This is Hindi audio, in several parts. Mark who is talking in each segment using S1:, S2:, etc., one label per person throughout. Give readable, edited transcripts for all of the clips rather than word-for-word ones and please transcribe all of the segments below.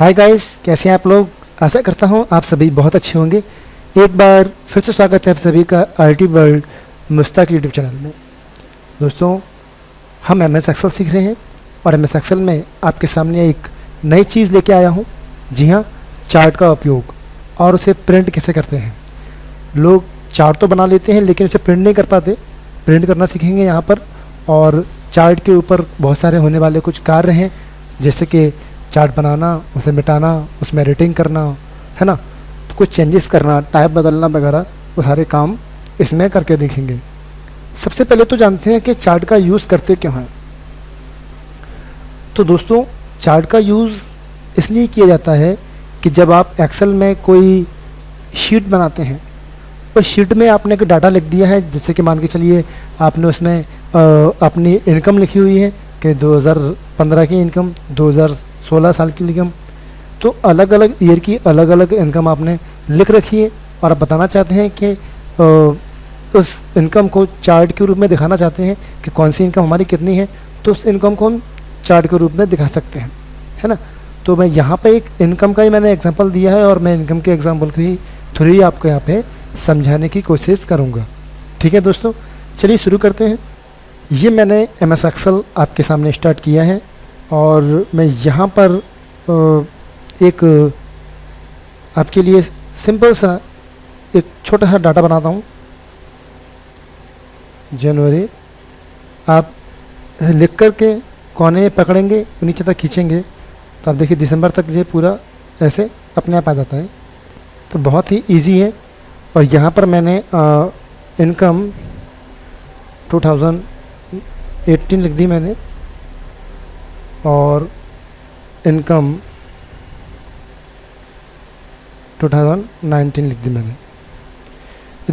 S1: हाय गाइस, कैसे हैं आप लोग। आशा करता हूँ आप सभी बहुत अच्छे होंगे। एक बार फिर से स्वागत है आप सभी का IT world Mushtaq YouTube channel में। दोस्तों, हम एमएस एक्सेल सीख रहे हैं और एमएस एक्सेल में आपके सामने एक नई चीज़ लेके आया हूँ। जी हाँ, चार्ट का उपयोग और उसे प्रिंट कैसे करते हैं। लोग चार्ट तो बना लेते हैं लेकिन उसे प्रिंट नहीं कर पाते। प्रिंट करना सीखेंगे यहाँ पर। और चार्ट के ऊपर बहुत सारे होने वाले कुछ कार्य हैं, जैसे कि चार्ट बनाना, उसे मिटाना, उसमें एडिटिंग करना, है ना, तो कुछ चेंजेस करना, टाइप बदलना वगैरह, वो सारे काम इसमें करके देखेंगे। सबसे पहले तो जानते हैं कि चार्ट का यूज़ करते क्यों हैं। तो दोस्तों, चार्ट का यूज़ इसलिए किया जाता है कि जब आप एक्सेल में कोई शीट बनाते हैं, उस शीट में आपने एक डाटा लिख दिया है, जैसे कि मान के चलिए आपने उसमें अपनी इनकम लिखी हुई है कि 2015 की इनकम, 2016 साल की इनकम, तो अलग अलग ईयर की अलग अलग इनकम आपने लिख रखी है और आप बताना चाहते हैं कि उस इनकम को चार्ट के रूप में दिखाना चाहते हैं कि कौन सी इनकम हमारी कितनी है, तो उस इनकम को हम चार्ट के रूप में दिखा सकते हैं, है ना। तो मैं यहाँ पे एक इनकम का ही मैंने एग्जांपल दिया है और मैं इनकम के एग्जांपल की थ्रू ही आपको यहाँ पे समझाने की कोशिश करूँगा। ठीक है दोस्तों, चलिए शुरू करते हैं। ये मैंने एमएस एक्सेल आपके सामने स्टार्ट किया है और मैं यहाँ पर एक आपके लिए सिंपल सा एक छोटा सा डाटा बनाता हूँ। जनवरी आप लिख कर के कोने पकड़ेंगे, नीचे तक खींचेंगे तो आप देखिए दिसंबर तक ये पूरा ऐसे अपने आप आ जाता है। तो बहुत ही इजी है। और यहाँ पर मैंने इनकम 2018 लिख दी मैंने और इनकम 2019 लिख दी मैंने।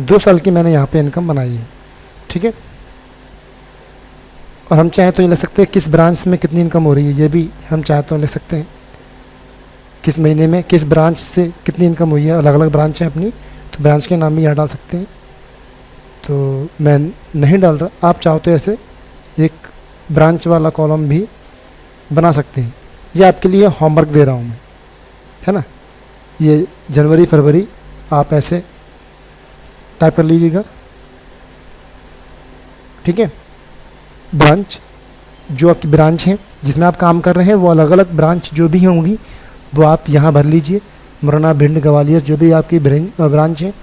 S1: 2 साल की मैंने यहाँ पे इनकम बनाई है। ठीक है, और हम चाहें तो ये लिख सकते हैं किस ब्रांच में कितनी इनकम हो रही है, ये भी हम चाहें तो लिख सकते हैं। किस महीने में किस ब्रांच से कितनी इनकम हुई है, अलग अलग ब्रांच हैं अपनी, तो ब्रांच के नाम भी यहाँ डाल सकते हैं। तो मैं नहीं डाल रहा, आप चाहो तो ऐसे एक ब्रांच वाला कॉलम भी बना सकते हैं। ये आपके लिए होमवर्क दे रहा हूँ मैं, है ना। ये जनवरी फरवरी आप ऐसे टाइप कर लीजिएगा। ठीक है, ब्रांच जो आपकी ब्रांच है जिसमें आप काम कर रहे हैं, वो अलग अलग ब्रांच जो भी होंगी वो आप यहाँ भर लीजिए। मुरैना, भिंड, ग्वालियर जो भी आपकी ब्रांच है,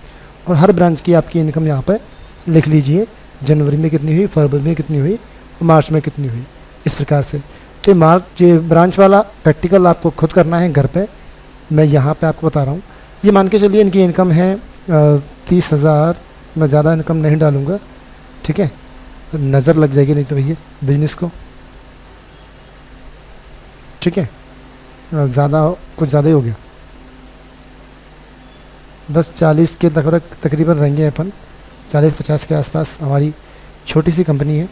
S1: और हर ब्रांच की आपकी इनकम यहाँ पर लिख लीजिए। जनवरी में कितनी हुई, फरवरी में कितनी हुई, मार्च में कितनी हुई, इस प्रकार से। तो मार्च ये ब्रांच वाला प्रैक्टिकल आपको खुद करना है घर पे। मैं यहाँ पे आपको बता रहा हूँ। ये मान के चलिए इनकी इनकम है 30,000। मैं ज़्यादा इनकम नहीं डालूँगा, ठीक है, नज़र लग जाएगी नहीं तो भैया बिजनेस को। ठीक है, ज़्यादा कुछ ज़्यादा ही हो गया। बस 40 के तकरीबन रहेंगे अपन, 40-50 के आसपास। हमारी छोटी सी कंपनी है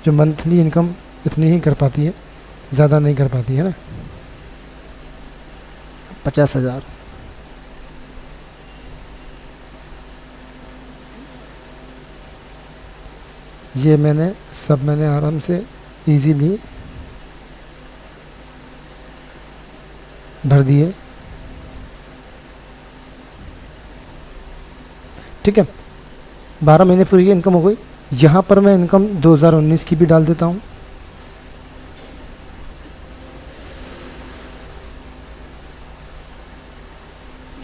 S1: जो मंथली इनकम इतनी ही कर पाती है, ज़्यादा नहीं कर पाती है ना। 50,000। ये मैंने आराम से इजीली भर दिए। ठीक है, 12 महीने पूरी इनकम हो गई। यहाँ पर मैं इनकम 2019 की भी डाल देता हूँ।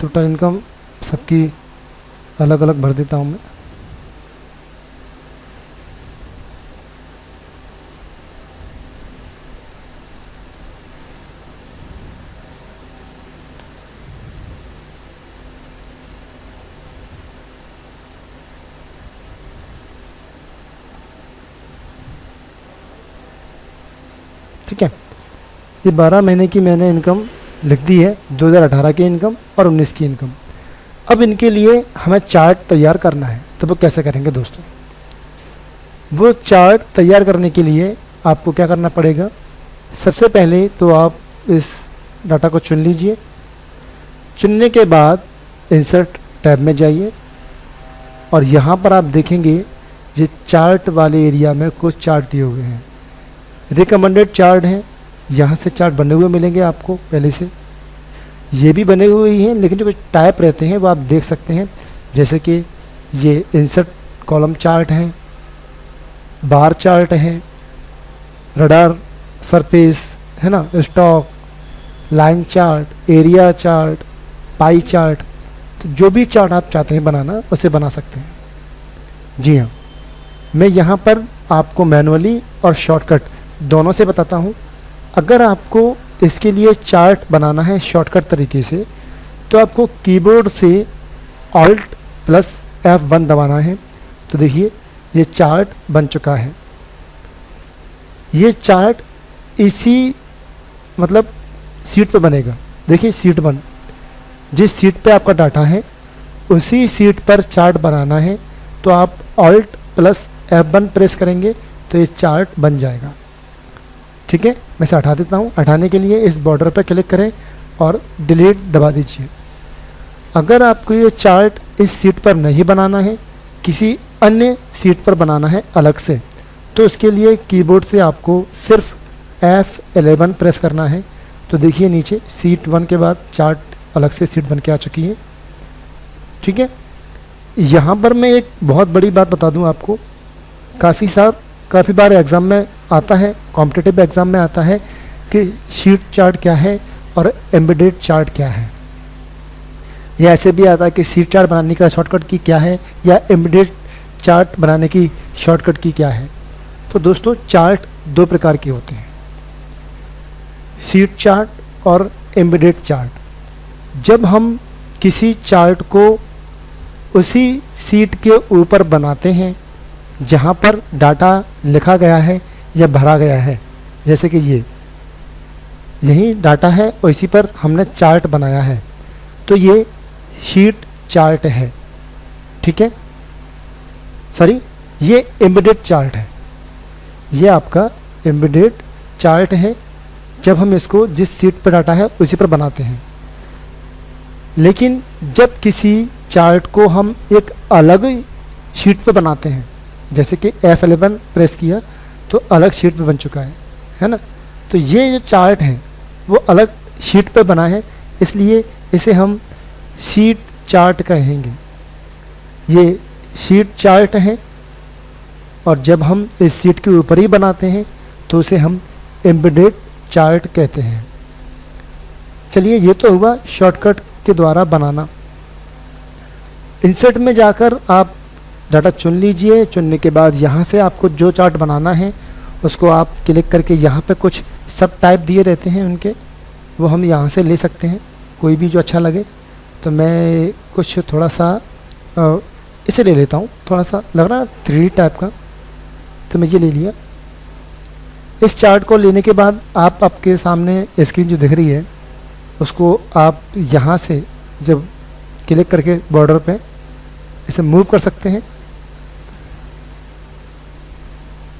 S1: टोटल इनकम सबकी अलग अलग भर देता हूँ मैं। ठीक है, ये 12 महीने की मैंने इनकम लिख दी है, 2018 की इनकम और 19 की इनकम। अब इनके लिए हमें चार्ट तैयार करना है, तो वो कैसे करेंगे दोस्तों। वो चार्ट तैयार करने के लिए आपको क्या करना पड़ेगा। सबसे पहले तो आप इस डाटा को चुन लीजिए। चुनने के बाद इंसर्ट टैब में जाइए और यहाँ पर आप देखेंगे ये चार्ट वाले एरिया में कुछ चार्ट दिए हुए हैं। रिकमेंडेड चार्ट हैं, यहाँ से चार्ट बने हुए मिलेंगे आपको पहले से। ये भी बने हुए ही हैं, लेकिन जो कुछ टाइप रहते हैं वो आप देख सकते हैं, जैसे कि ये इंसर्ट कॉलम चार्ट हैं, बार चार्ट हैं, रडार सरफेस है ना, stock, line chart, area chart, pie chart. तो जो भी चार्ट आप चाहते हैं बनाना उसे बना सकते हैं। जी हाँ, मैं यहाँ पर आपको मैनुअली और शॉर्टकट दोनों से बताता हूँ। अगर आपको इसके लिए चार्ट बनाना है शॉर्टकट तरीके से, तो आपको कीबोर्ड से Alt + F1 दबाना है। तो देखिए ये चार्ट बन चुका है। ये चार्ट इसी मतलब सीट पे बनेगा। देखिए सीट 1, जिस सीट पे आपका डाटा है उसी सीट पर चार्ट बनाना है। तो आप Alt + F1 प्रेस करेंगे तो ये चार्ट बन जाएगा। ठीक है, मैं इसे हटा देता हूँ। हटाने के लिए इस बॉर्डर पर क्लिक करें और डिलीट दबा दीजिए। अगर आपको ये चार्ट इस सीट पर नहीं बनाना है, किसी अन्य सीट पर बनाना है अलग से, तो उसके लिए कीबोर्ड से आपको सिर्फ F11 प्रेस करना है। तो देखिए नीचे सीट 1 के बाद चार्ट अलग से सीट बन के आ चुकी है। ठीक है, यहाँ पर मैं एक बहुत बड़ी बात बता दूँ आपको। काफ़ी बार एग्ज़ाम में आता है, कॉम्पिटिटिव एग्ज़ाम में आता है कि शीट चार्ट क्या है और एम्बेडेड चार्ट क्या है। या ऐसे भी आता है कि शीट चार्ट बनाने का शॉर्टकट की क्या है या एम्बेडेड चार्ट बनाने की शॉर्टकट की क्या है। तो दोस्तों चार्ट दो प्रकार के होते हैं, शीट चार्ट और एम्बेडेड चार्ट। जब हम किसी चार्ट को उसी सीट के ऊपर बनाते हैं जहाँ पर डाटा लिखा गया है या भरा गया है, जैसे कि यही डाटा है और इसी पर हमने चार्ट बनाया है, तो ये शीट चार्ट है। ठीक है, सॉरी, ये एम्बेडेड चार्ट है। ये आपका एम्बेडेड चार्ट है जब हम इसको जिस सीट पर डाटा है उसी पर बनाते हैं। लेकिन जब किसी चार्ट को हम एक अलग शीट पर बनाते हैं, जैसे कि F11 प्रेस किया तो अलग शीट पे बन चुका है ना। तो ये जो चार्ट है वो अलग शीट पे बना है, इसलिए इसे हम शीट चार्ट कहेंगे। ये शीट चार्ट है और जब हम इस शीट के ऊपर ही बनाते हैं तो उसे हम एम्बेडेड चार्ट कहते हैं। चलिए, ये तो हुआ शॉर्टकट के द्वारा बनाना। इंसर्ट में जाकर आप डाटा चुन लीजिए। चुनने के बाद यहाँ से आपको जो चार्ट बनाना है उसको आप क्लिक करके यहाँ पे कुछ सब टाइप दिए रहते हैं उनके, वो हम यहाँ से ले सकते हैं, कोई भी जो अच्छा लगे। तो मैं कुछ थोड़ा सा इसे ले लेता हूँ, थोड़ा सा लग रहा है 3D टाइप का, तो मैं ये ले लिया। इस चार्ट को लेने के बाद आपके सामने स्क्रीन जो दिख रही है उसको आप यहाँ से जब क्लिक करके बॉर्डर पे इसे मूव कर सकते हैं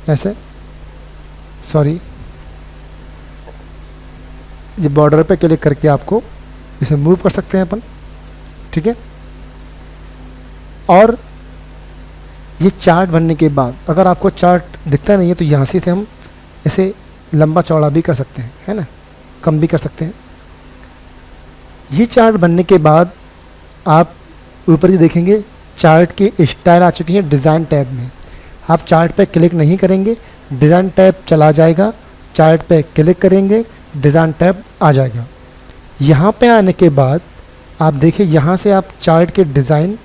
S1: ऐसे, सॉरी, ये बॉर्डर पे क्लिक करके आपको इसे मूव कर सकते हैं अपन। ठीक है, और ये चार्ट बनने के बाद अगर आपको चार्ट दिखता नहीं है तो यहाँ से हम इसे लंबा चौड़ा भी कर सकते हैं, है ना, कम भी कर सकते हैं। ये चार्ट बनने के बाद आप ऊपर ही देखेंगे चार्ट की स्टाइल आ चुकी है डिज़ाइन टैब में। आप चार्ट पे क्लिक नहीं करेंगे, डिज़ाइन टैब चला जाएगा, चार्ट पे क्लिक करेंगे, डिज़ाइन टैब आ जाएगा। यहाँ पे आने के बाद आप देखिए यहाँ से आप चार्ट के डिज़ाइन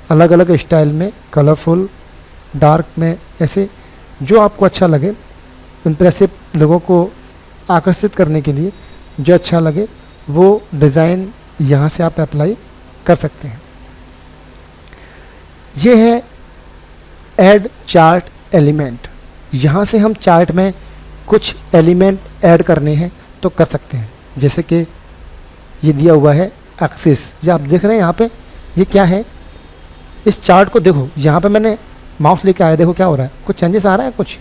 S1: अलग अलग स्टाइल में, कलरफुल, डार्क में, ऐसे जो आपको अच्छा लगे, इम्प्रेसिव लोगों को आकर्षित करने के लिए जो अच्छा लगे वो डिज़ाइन यहाँ से आप अप्लाई कर सकते हैं। ये है ऐड चार्ट एलिमेंट। यहाँ से हम चार्ट में कुछ एलिमेंट ऐड करने हैं तो कर सकते हैं, जैसे कि ये दिया हुआ है एक्सिस, जो आप देख रहे हैं यहाँ पे, ये क्या है, इस चार्ट को देखो, यहाँ पे मैंने माउस लेके आया, देखो क्या हो रहा है, कुछ चेंजेस आ रहा है कुछ।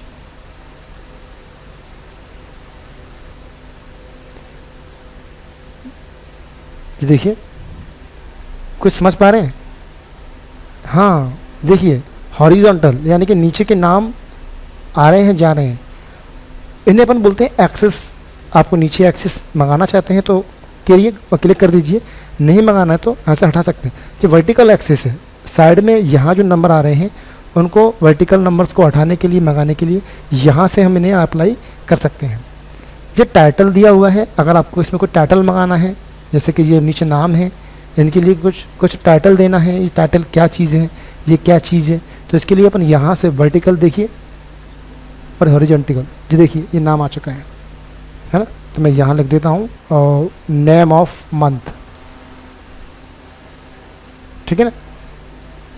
S1: ये देखिए, कुछ समझ पा रहे हैं? हाँ, देखिए हॉरिजॉन्टल यानी कि नीचे के नाम आ रहे हैं जा रहे हैं, इन्हें अपन बोलते हैं एक्सिस। आपको नीचे एक्सिस मंगाना चाहते हैं तो करिए और क्लिक कर दीजिए। नहीं मंगाना है तो यहाँ से हटा सकते हैं। जो वर्टिकल एक्सेस है साइड में, यहाँ जो नंबर आ रहे हैं उनको वर्टिकल नंबर्स को हटाने के लिए, मंगाने के लिए यहाँ से हम इन्हें अप्लाई कर सकते हैं। ये टाइटल दिया हुआ है, अगर आपको इसमें कोई टाइटल मंगाना है, जैसे कि ये नीचे नाम है, इनके लिए कुछ टाइटल देना है, ये टाइटल क्या चीज़ है, ये क्या चीज़ है, तो इसके लिए अपन यहाँ से वर्टिकल देखिए और हॉरिजॉन्टल, जी देखिए ये नाम आ चुका है ना। तो मैं यहाँ लिख देता हूँ और नेम ऑफ मंथ, ठीक है ना,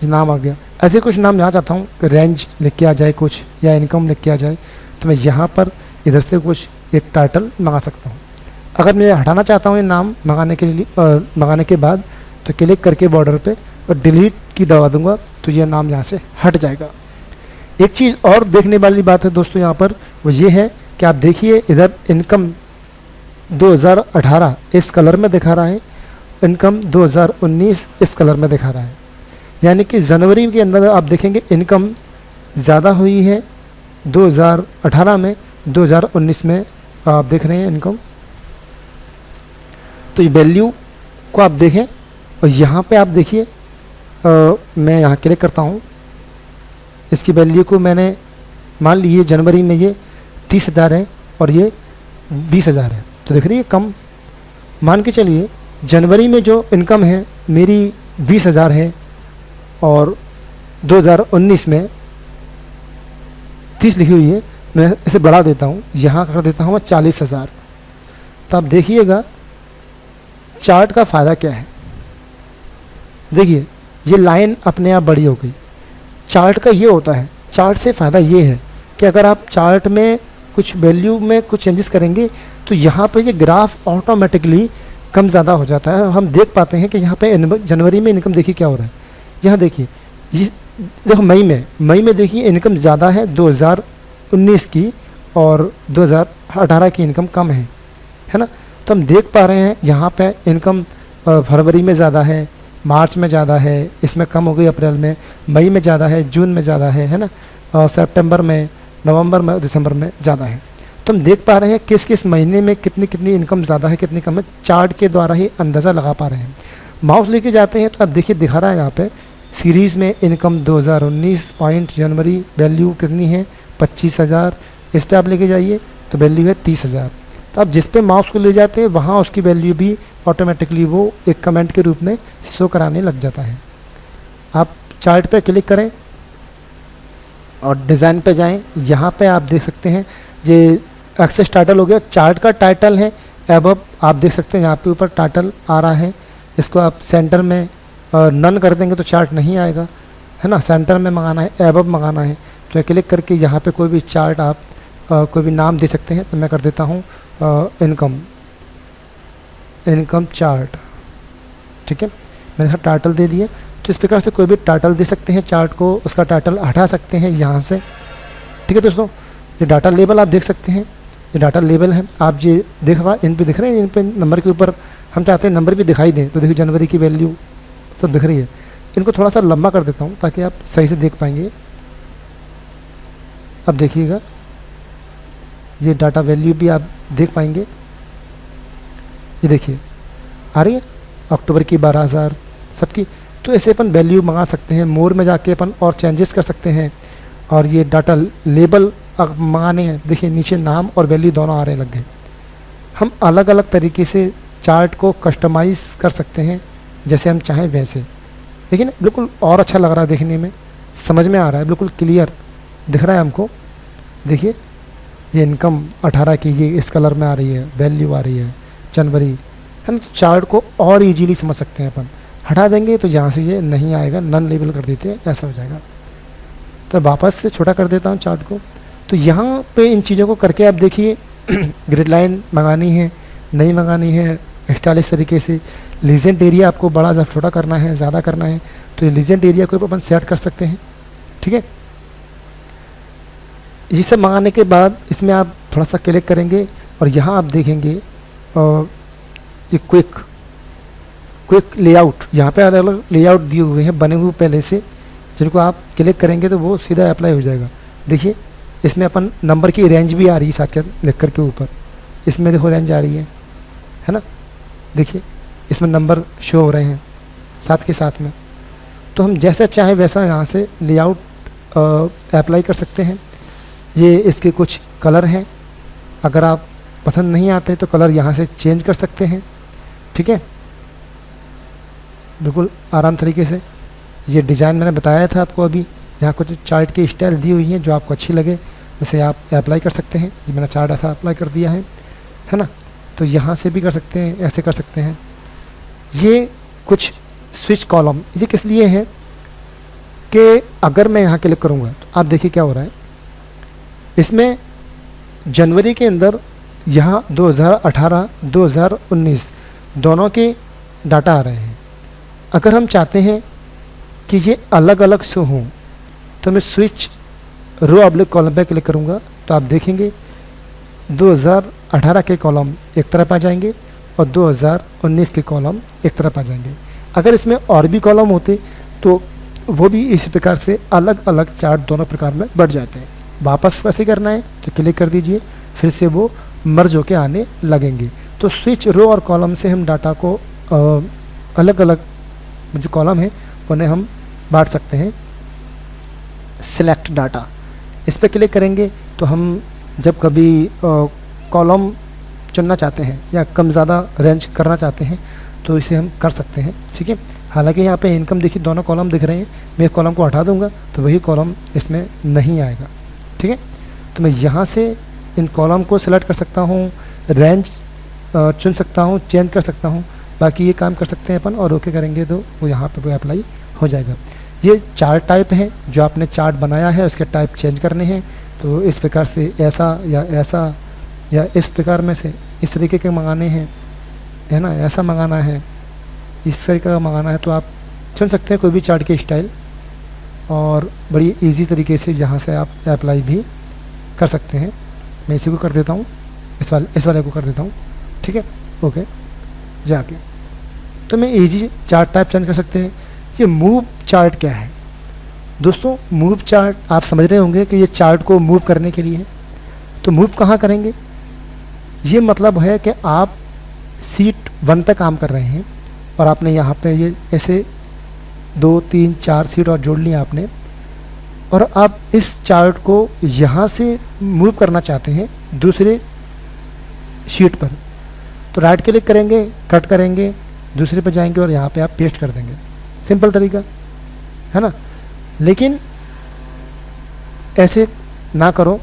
S1: ये नाम आ गया। ऐसे कुछ नाम यहाँ चाहता हूँ कि रेंज लिख के आ जाए कुछ, या इनकम लिख के आ जाए, तो मैं यहाँ पर इधर से कुछ एक टाइटल मंगा सकता हूँ। अगर मैं हटाना चाहता हूँ ये नाम मंगाने के लिए, मंगाने के बाद तो क्लिक करके बॉर्डर पे और डिलीट की दबा दूंगा तो ये नाम यहाँ से हट जाएगा। एक चीज़ और देखने वाली बात है दोस्तों यहाँ पर, वो ये है कि आप देखिए इधर इनकम 2018 इस कलर में दिखा रहा है, इनकम 2019 इस कलर में दिखा रहा है। यानी कि जनवरी के अंदर आप देखेंगे इनकम ज़्यादा हुई है 2018 में, 2019 में आप देख रहे हैं इनकम। तो ये वैल्यू को आप देखें और यहाँ पे आप देखिए, मैं यहाँ क्लिक करता हूँ, इसकी वैल्यू को मैंने मान लीजिए जनवरी में ये 30,000 है और ये 20,000 है, तो देख रही है कम। मान के चलिए जनवरी में जो इनकम है मेरी 20,000 है और 2019 में 30 लिखी हुई है, मैं इसे बढ़ा देता हूँ, यहाँ कर देता हूँ मैं 40,000। तो आप देखिएगा चार्ट का फ़ायदा क्या है। देखिए ये लाइन अपने आप बड़ी हो गई। चार्ट का ये होता है, चार्ट से फ़ायदा ये है कि अगर आप चार्ट में कुछ वैल्यू में कुछ चेंजेस करेंगे तो यहाँ पे ये ग्राफ ऑटोमेटिकली कम ज़्यादा हो जाता है। हम देख पाते हैं कि यहाँ पे जनवरी में इनकम देखिए क्या हो रहा है। यहाँ देखिए ये देखो मई में देखिए इनकम ज़्यादा है 2019 की और 2018 की इनकम कम है ना। तो हम देख पा रहे हैं यहाँ पे इनकम फरवरी में ज़्यादा है, मार्च में ज़्यादा है, इसमें कम हो गई अप्रैल में, मई में ज़्यादा है, जून में ज़्यादा है ना, और सितंबर में, नवंबर में, दिसंबर में ज़्यादा है। तो हम देख पा रहे हैं किस किस महीने में कितनी कितनी इनकम ज़्यादा है, कितनी कम है, चार्ट के द्वारा ही अंदाज़ा लगा पा रहे हैं। माउस लेके जाते हैं तो आप देखिए दिखा रहा है यहाँ पे सीरीज़ में इनकम 2019 पॉइंट जनवरी वैल्यू कितनी है 25,000। इस पर आप लेके जाइए तो वैल्यू है 30,000। तो आप जिस पे माउस को ले जाते हैं वहाँ उसकी वैल्यू भी ऑटोमेटिकली वो एक कमेंट के रूप में शो कराने लग जाता है। आप चार्ट पे क्लिक करें और डिज़ाइन पे जाएं, यहाँ पे आप देख सकते हैं ये एक्सेस टाइटल हो गया, चार्ट का टाइटल है एबव, आप देख सकते हैं यहाँ पे ऊपर टाइटल आ रहा है। इसको आप सेंटर में नन कर देंगे तो चार्ट नहीं आएगा, है ना। सेंटर में मंगाना है, एबव मंगाना है, तो क्लिक करके यहाँ पे कोई भी चार्ट आप कोई भी नाम दे सकते हैं। तो मैं कर देता हूँ इनकम चार्ट, ठीक है। मैंने सब टाइटल दे दिए। तो इस प्रकार से कोई भी टाइटल दे सकते हैं चार्ट को, उसका टाइटल हटा सकते हैं यहाँ से, ठीक है दोस्तों। ये डाटा लेबल आप देख सकते हैं, ये डाटा लेबल है, आप ये इन पे दिख रहे हैं, इन पे नंबर के ऊपर हम चाहते हैं नंबर भी दिखाई दें। तो देखिए जनवरी की वैल्यू सब दिख रही है। इनको थोड़ा सा लंबा कर देता हूँ ताकि आप सही से देख पाएंगे। अब देखिएगा ये डाटा वैल्यू भी आप देख पाएंगे, ये देखिए आ रही है अक्टूबर की 12,000 सबकी। तो ऐसे अपन वैल्यू मंगा सकते हैं, मोर में जाके अपन और चेंजेस कर सकते हैं। और ये डाटा लेबल मंगाने हैं, देखिए नीचे नाम और वैल्यू दोनों आ रहे लग गए। हम अलग अलग तरीके से चार्ट को कस्टमाइज़ कर सकते हैं जैसे हम चाहें वैसे। देखिए ना बिल्कुल और अच्छा लग रहा है देखने में, समझ में आ रहा है, बिल्कुल क्लियर दिख रहा है हमको। देखिए ये इनकम 18 की ये इस कलर में आ रही है, वैल्यू आ रही है जनवरी, है ना। तो चार्ट को और इजीली समझ सकते हैं अपन। हटा देंगे तो यहाँ से ये नहीं आएगा, नन लेबल कर देते हैं, ऐसा हो जाएगा। तो वापस से छोटा कर देता हूँ चार्ट को। तो यहाँ पे इन चीज़ों को करके आप देखिए ग्रिड लाइन मंगानी है, नहीं मंगानी है, स्टाइलिश तरीके से। लीजेंट एरिया आपको बड़ा या छोटा करना है, ज़्यादा करना है, तो ये लीजेंट एरिया को अपन सेट कर सकते हैं, ठीक है। ये सब मंगाने के बाद इसमें आप थोड़ा सा क्लिक करेंगे और यहाँ आप देखेंगे ये क्विक लेआउट, यहाँ पे अलग अलग लेआउट दिए हुए हैं बने हुए पहले से, जिनको आप क्लिक करेंगे तो वो सीधा अप्लाई हो जाएगा। देखिए इसमें अपन नंबर की रेंज भी आ रही है साथ के लिख कर के ऊपर, इसमें देखो रेंज आ रही है ना। देखिए इसमें नंबर शो हो रहे हैं साथ के साथ में। तो हम जैसा चाहे वैसा यहाँ से लेआउट अप्लाई कर सकते हैं। ये इसके कुछ कलर हैं, अगर आप पसंद नहीं आते तो कलर यहाँ से चेंज कर सकते हैं। ठीक है, बिल्कुल आराम तरीके से। ये डिज़ाइन मैंने बताया था आपको अभी, यहाँ कुछ चार्ट की स्टाइल दी हुई है जो आपको अच्छी लगे उसे आप अप्लाई कर सकते हैं। ये मैंने चार्ट ऐसा अप्लाई कर दिया है ना। तो यहाँ से भी कर सकते हैं, ऐसे कर सकते हैं। ये कुछ स्विच कॉलम ये किस लिए है कि अगर मैं यहाँ क्लिक करूँगा तो आप देखिए क्या हो रहा है। इसमें जनवरी के अंदर यहाँ 2018 2019 दोनों के डाटा आ रहे हैं। अगर हम चाहते हैं कि ये अलग अलग शो हों तो मैं स्विच रो ऑब्लिक कॉलम पे क्लिक करूँगा तो आप देखेंगे 2018 के कॉलम एक तरफ आ जाएंगे और 2019 के कॉलम एक तरफ आ जाएंगे। अगर इसमें और भी कॉलम होते तो वो भी इसी प्रकार से अलग अलग चार्ट दोनों प्रकार में बढ़ जाते हैं। वापस कैसे करना है तो क्लिक कर दीजिए, फिर से वो मर्ज होके आने लगेंगे। तो स्विच रो और कॉलम से हम डाटा को अलग अलग जो कॉलम है उन्हें हम बांट सकते हैं। सिलेक्ट डाटा इस पर क्लिक करेंगे तो हम जब कभी कॉलम चुनना चाहते हैं या कम ज़्यादा रेंज करना चाहते हैं तो इसे हम कर सकते हैं। ठीक है, हालांकि यहाँ पे इनकम देखिए दोनों कॉलम दिख रहे हैं। मैं एक कॉलम को हटा दूंगा तो वही कॉलम इसमें नहीं आएगा। ठीक है, तो मैं यहाँ से इन कॉलम को सिलेक्ट कर सकता हूँ, रेंज चुन सकता हूँ, चेंज कर सकता हूँ। बाकी ये काम कर सकते हैं अपन और ओके करेंगे तो वो यहाँ पे वो अप्लाई हो जाएगा। ये चार्ट टाइप है, जो आपने चार्ट बनाया है उसके टाइप चेंज करने हैं। तो इस प्रकार से ऐसा या इस प्रकार में से इस तरीके के मंगाने हैं, है ना, ऐसा मंगाना है, इस तरीके का मंगाना है तो आप चुन सकते हैं कोई भी चार्ट की स्टाइल और बड़ी इजी तरीके से यहाँ से आप अप्लाई भी कर सकते हैं। मैं इसी को कर देता हूँ, इस वाले को कर देता हूँ। ठीक है, ओके जाके तो मैं इजी चार्ट टाइप चेंज कर सकते हैं। ये मूव चार्ट क्या है दोस्तों? मूव चार्ट आप समझ रहे होंगे कि ये चार्ट को मूव करने के लिए है। तो मूव कहाँ करेंगे? ये मतलब है कि आप सीट 1 पे काम कर रहे हैं और आपने यहाँ पे ये ऐसे 2 3 4 सीट और जोड़ ली आपने, और आप इस चार्ट को यहाँ से मूव करना चाहते हैं दूसरे शीट पर। तो राइट क्लिक करेंगे, कट करेंगे, दूसरे पर जाएंगे और यहाँ पे आप पेस्ट कर देंगे। सिंपल तरीका है ना। लेकिन ऐसे ना करो,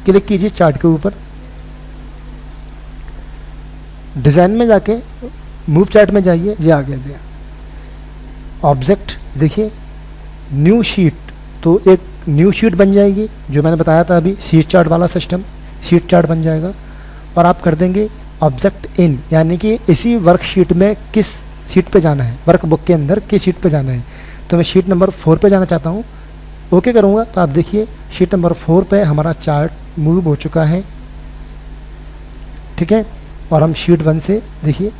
S1: क्लिक कीजिए चार्ट के ऊपर, डिज़ाइन में जाके मूव चार्ट में जाइए, ये आ गया दिया ऑब्जेक्ट। देखिए न्यू शीट, तो एक न्यू शीट बन जाएगी जो मैंने बताया था अभी, शीट चार्ट वाला सिस्टम, शीट चार्ट बन जाएगा। और आप कर देंगे ऑब्जेक्ट इन, यानी कि इसी वर्कशीट में किस शीट पे जाना है, वर्कबुक के अंदर किस शीट पे जाना है। तो मैं शीट नंबर 4 पे जाना चाहता हूँ, ओके करूँगा तो आप देखिए शीट नंबर 4 पे हमारा चार्ट मूव हो चुका है। ठीक है, और हम शीट 1 से देखिए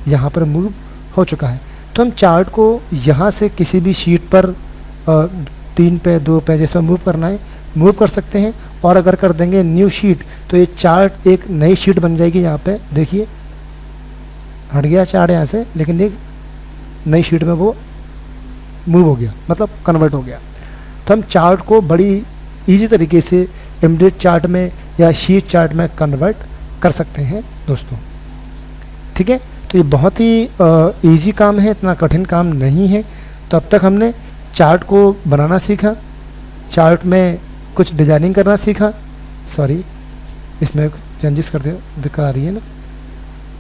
S1: यहाँ पर मूव हो चुका है। तो हम चार्ट को यहाँ से किसी भी शीट पर 3 पे 2 पे जैसे मूव करना है मूव कर सकते हैं। और अगर कर देंगे न्यू शीट तो ये चार्ट एक नई शीट बन जाएगी। यहाँ पे देखिए हट गया चार्ट यहाँ से, लेकिन एक नई शीट में वो मूव हो गया, मतलब कन्वर्ट हो गया। तो हम चार्ट को बड़ी इजी तरीके से इमेज चार्ट में या शीट चार्ट में कन्वर्ट कर सकते हैं दोस्तों। ठीक है, तो ये बहुत ही इजी काम है, इतना कठिन काम नहीं है। तो अब तक हमने चार्ट को बनाना सीखा, चार्ट में कुछ डिजाइनिंग करना सीखा, सॉरी इसमें चेंजेस कर दिखा रही है ना,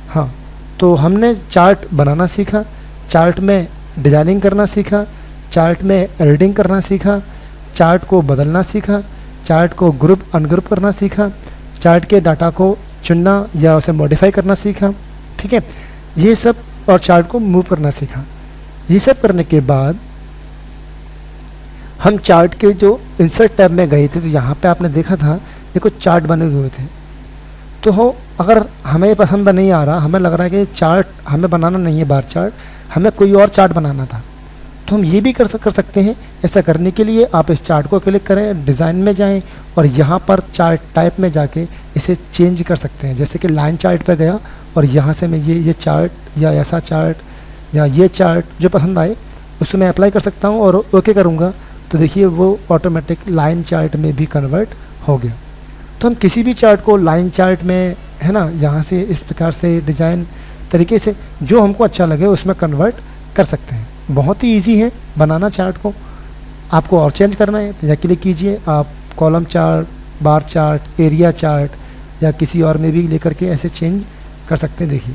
S1: हाँ। तो हमने चार्ट बनाना सीखा, चार्ट में डिजाइनिंग करना सीखा, चार्ट में एडिटिंग करना सीखा, चार्ट को बदलना सीखा, चार्ट को ग्रुप अनग्रुप करना सीखा, चार्ट के डाटा को चुनना या उसे मॉडिफाई करना सीखा। ठीक है, ये सब, और चार्ट को मूव करना सीखा। ये सब करने के बाद हम चार्ट के जो इंसर्ट टैब में गए थे, तो यहाँ पे आपने देखा था ये कुछ चार्ट बने हुए थे। तो हो अगर हमें पसंद नहीं आ रहा, हमें लग रहा है कि चार्ट हमें बनाना नहीं है बार चार्ट, हमें कोई और चार्ट बनाना था, तो हम ये भी कर सकते हैं। ऐसा करने के लिए आप इस चार्ट को क्लिक करें, डिज़ाइन में जाएं और यहाँ पर चार्ट टाइप में जाके इसे चेंज कर सकते हैं। जैसे कि लाइन चार्ट पे गया और यहाँ से मैं ये चार्ट या ऐसा चार्ट या ये चार्ट जो पसंद आए उसको मैं अप्लाई कर सकता हूँ और ओके करूँगा तो देखिए वो ऑटोमेटिक लाइन चार्ट में भी कन्वर्ट हो गया। तो हम किसी भी चार्ट को लाइन चार्ट में, है ना, यहाँ से इस प्रकार से डिज़ाइन तरीके से जो हमको अच्छा लगे उसमें कन्वर्ट कर सकते हैं। बहुत ही इजी है बनाना चार्ट को। आपको और चेंज करना है तो या क्लिक कीजिए, आप column chart, bar chart, area chart या किसी और में भी लेकर के ऐसे चेंज कर सकते हैं। देखिए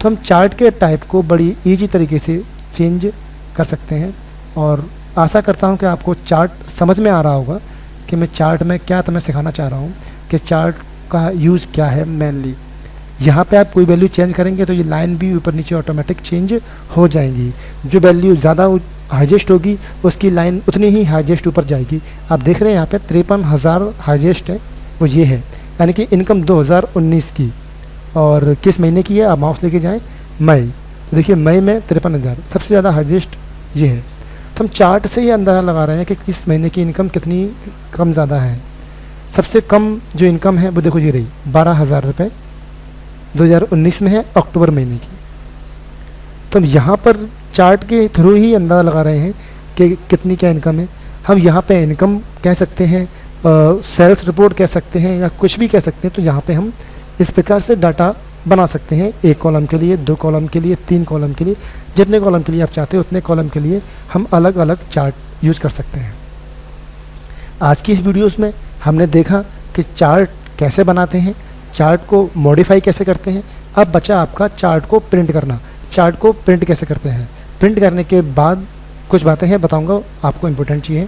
S1: तो हम चार्ट के टाइप को बड़ी इजी तरीके से चेंज कर सकते हैं और आशा करता हूँ कि आपको चार्ट समझ में आ रहा होगा कि मैं चार्ट में क्या तुम्हें सिखाना चाह रहा हूँ कि चार्ट का यूज़ क्या है मेनली। यहाँ पे आप कोई वैल्यू चेंज करेंगे तो ये लाइन भी ऊपर नीचे ऑटोमेटिक चेंज हो जाएंगी। जो वैल्यू ज़्यादा हाईजेस्ट होगी उसकी लाइन उतनी ही हाईजेस्ट ऊपर जाएगी। आप देख रहे हैं यहाँ पे 53,000 हाईजेस्ट है, वो ये है, यानी कि इनकम 2019 की। और किस महीने की है, आप माउस लेके जाएँ मई, तो देखिए मई में 53,000 सबसे ज़्यादा हाईजेस्ट ये है। तो हम चार्ट से ही अंदाज़ा लगा रहे हैं कि इस महीने की इनकम कितनी कम ज़्यादा है। सबसे कम जो इनकम है वो देखो ये रही 12,000 रुपये 2019 में है, अक्टूबर महीने की। तो हम यहाँ पर चार्ट के थ्रू ही अंदाज़ा लगा रहे हैं कि कितनी क्या इनकम है। हम यहाँ पे इनकम कह सकते हैं, सेल्स रिपोर्ट कह सकते हैं या कुछ भी कह सकते हैं। तो यहाँ पे हम इस प्रकार से डाटा बना सकते हैं, एक कॉलम के लिए, 2 कॉलम के लिए, 3 कॉलम के लिए, जितने कॉलम के लिए आप चाहते हो उतने कॉलम के लिए हम अलग अलग चार्ट यूज़ कर सकते हैं। आज की इस वीडियोस में हमने देखा कि चार्ट कैसे बनाते हैं, चार्ट को मॉडिफाई कैसे करते हैं। अब बचा आपका चार्ट को प्रिंट करना। चार्ट को प्रिंट कैसे करते हैं, प्रिंट करने के बाद कुछ बातें हैं बताऊंगा आपको, इम्पोर्टेंट चीज़ें।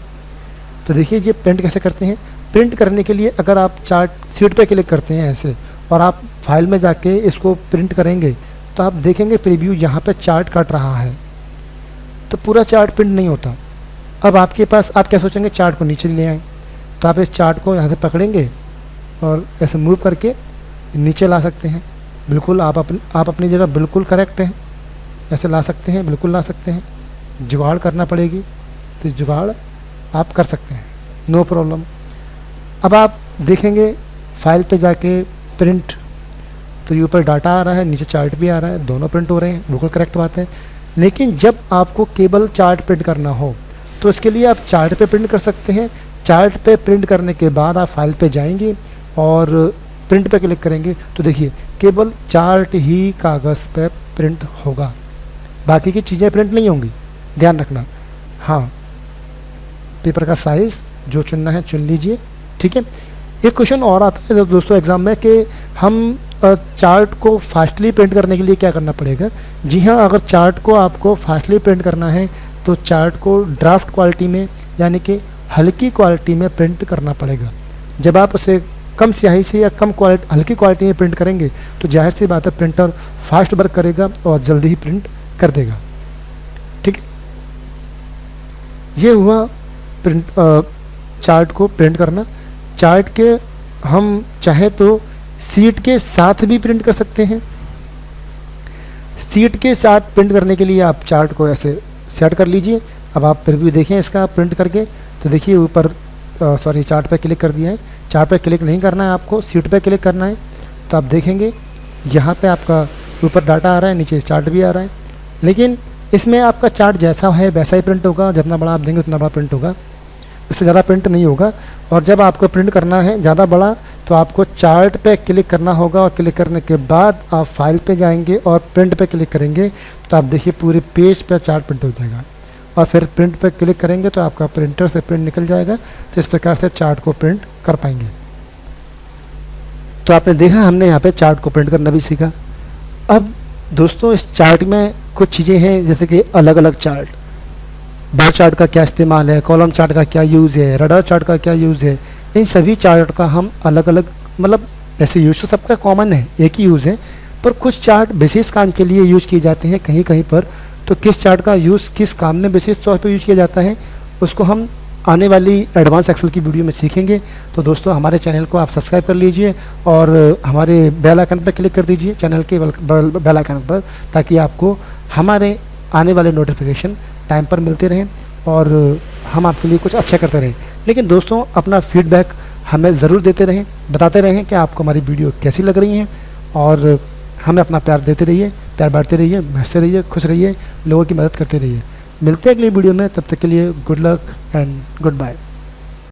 S1: तो देखिए ये प्रिंट कैसे करते हैं। प्रिंट करने के लिए अगर आप चार्ट शीट पे क्लिक करते हैं ऐसे और आप फाइल में जाके इसको प्रिंट करेंगे तो आप देखेंगे प्रीव्यू यहाँ पे चार्ट कट रहा है, तो पूरा चार्ट प्रिंट नहीं होता। अब आपके पास, आप क्या सोचेंगे, चार्ट को नीचे ले आएँ, तो आप इस चार्ट को यहाँ से पकड़ेंगे और ऐसे मूव करके नीचे ला सकते हैं। बिल्कुल आप अपनी जगह बिल्कुल करेक्ट हैं, ऐसे ला सकते हैं, बिल्कुल ला सकते हैं। जुगाड़ करना पड़ेगी तो जुगाड़ आप कर सकते हैं, नो प्रॉब्लम। अब आप देखेंगे फाइल पे जाके प्रिंट, तो ये ऊपर डाटा आ रहा है, नीचे चार्ट भी आ रहा है, दोनों प्रिंट हो रहे हैं, बिल्कुल करेक्ट बात है। लेकिन जब आपको केवल चार्ट प्रिंट करना हो तो इसके लिए आप चार्ट पे प्रिंट कर सकते हैं। चार्ट पे प्रिंट करने के बाद आप फाइल पे जाएंगे और प्रिंट पे क्लिक करेंगे तो देखिए केवल चार्ट ही कागज़ पे प्रिंट होगा, बाकी की चीज़ें प्रिंट नहीं होंगी, ध्यान रखना। हाँ, पेपर का साइज़ जो चुनना है चुन लीजिए, ठीक है। एक क्वेश्चन और आता है दोस्तों एग्ज़ाम में कि हम चार्ट को फास्टली प्रिंट करने के लिए क्या करना पड़ेगा। जी हाँ, अगर चार्ट को आपको फास्टली प्रिंट करना है तो चार्ट को ड्राफ्ट क्वालिटी में, यानी कि हल्की क्वालिटी में प्रिंट करना पड़ेगा। जब आप उसे कम स्याही से या हल्की क्वालिटी में प्रिंट करेंगे तो जाहिर सी बात है प्रिंटर फास्ट वर्क करेगा और जल्दी ही प्रिंट कर देगा, ठीक है। ये हुआ प्रिंट, चार्ट को प्रिंट करना। चार्ट के हम चाहे तो सीट के साथ भी प्रिंट कर सकते हैं। सीट के साथ प्रिंट करने के लिए आप चार्ट को ऐसे सेट कर लीजिए। अब आप प्रीव्यू देखें इसका प्रिंट करके, तो देखिए ऊपर चार्ट पे क्लिक कर दिया है। चार्ट पे क्लिक नहीं करना है आपको, सीट पे क्लिक करना है। तो आप देखेंगे यहाँ पे आपका ऊपर डाटा आ रहा है, नीचे चार्ट भी आ रहा है। लेकिन इसमें आपका चार्ट जैसा है वैसा ही प्रिंट होगा, जितना बड़ा आप देंगे उतना बड़ा प्रिंट होगा, इससे ज़्यादा प्रिंट नहीं होगा। और जब आपको प्रिंट करना है ज़्यादा बड़ा तो आपको चार्ट पे क्लिक करना होगा और क्लिक करने के बाद आप फाइल पे जाएंगे और प्रिंट पे क्लिक करेंगे तो आप देखिए पूरे पेज पे चार्ट प्रिंट हो जाएगा। और फिर प्रिंट पे क्लिक करेंगे तो आपका प्रिंटर से प्रिंट निकल जाएगा। तो इस प्रकार से चार्ट को प्रिंट कर पाएंगे। तो आपने देखा हमने यहाँ पे चार्ट को प्रिंट करना भी सीखा। अब दोस्तों इस चार्ट में कुछ चीज़ें हैं, जैसे कि अलग अलग चार्ट, बार चार्ट का क्या इस्तेमाल है, कॉलम चार्ट का क्या यूज़ है, रडार चार्ट का क्या यूज़ है। इन सभी चार्ट का हम अलग अलग, मतलब ऐसे यूज़ तो सबका कॉमन है, एक ही यूज़ है, पर कुछ चार्ट विशेष काम के लिए यूज़ किए जाते हैं कहीं कहीं पर। तो किस चार्ट का यूज़ किस काम में विशेष तौर पर यूज़ किया जाता है उसको हम आने वाली एडवांस एक्सेल की वीडियो में सीखेंगे। तो दोस्तों हमारे चैनल को आप सब्सक्राइब कर लीजिए और हमारे बेल आइकन पर क्लिक कर दीजिए, चैनल के बेल आइकन पर, ताकि आपको हमारे आने वाले नोटिफिकेशन टाइम पर मिलते रहें और हम आपके लिए कुछ अच्छा करते रहें। लेकिन दोस्तों अपना फीडबैक हमें ज़रूर देते रहें, बताते रहें कि आपको हमारी वीडियो कैसी लग रही हैं और हमें अपना प्यार देते रहिए, प्यार बांटते रहिए, हंसते रहिए, खुश रहिए, लोगों की मदद करते रहिए। मिलते हैं अगली वीडियो में, तब तक के लिए good luck and good bye.